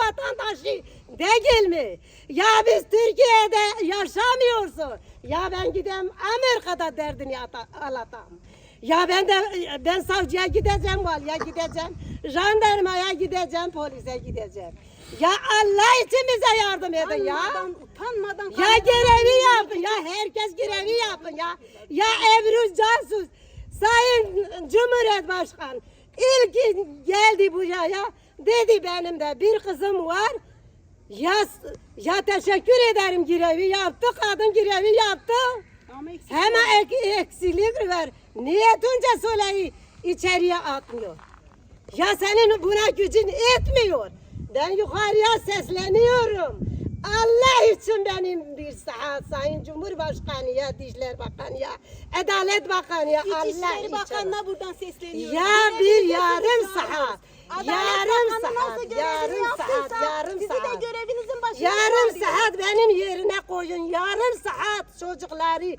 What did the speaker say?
vatandaşı değil mi? Ya biz Türkiye'de yaşamıyorsun. Ya ben gideyim Amerika'da derdini alatam. Ya ben savcıya gideceğim, valiye gideceğim, jandarmaya gideceğim, polise gideceğim. Ya Allah için bize yardım edin ya. Utanmadan. Ya görevi yapın ya, herkes görevi yapın ya. Ya Ebru Cansus, Sayın Cumhuriyet Başkanı ilk geldi buraya, dedi benim de bir kızım var. Ya teşekkür ederim, görevi yaptı, kadın görevi yaptı. Hemen eksilik ver. Niye Tunca Sole'yi içeriye atmıyor? Ya senin buna gücün etmiyor. Ben yukarıya sesleniyorum. Allah için benim bir saat Sayın Cumhurbaşkanı ya, Dışişleri Bakanı ya, Adalet Bakanı ya, Allah için. İçişleri Bakanı'na buradan sesleniyorum. Ya bir yarım saat. Yarım Yarım Bizi de saat. görevinizin başına Yarım çağırıyor. saat benim yerine koyun. Yarım saat çocukları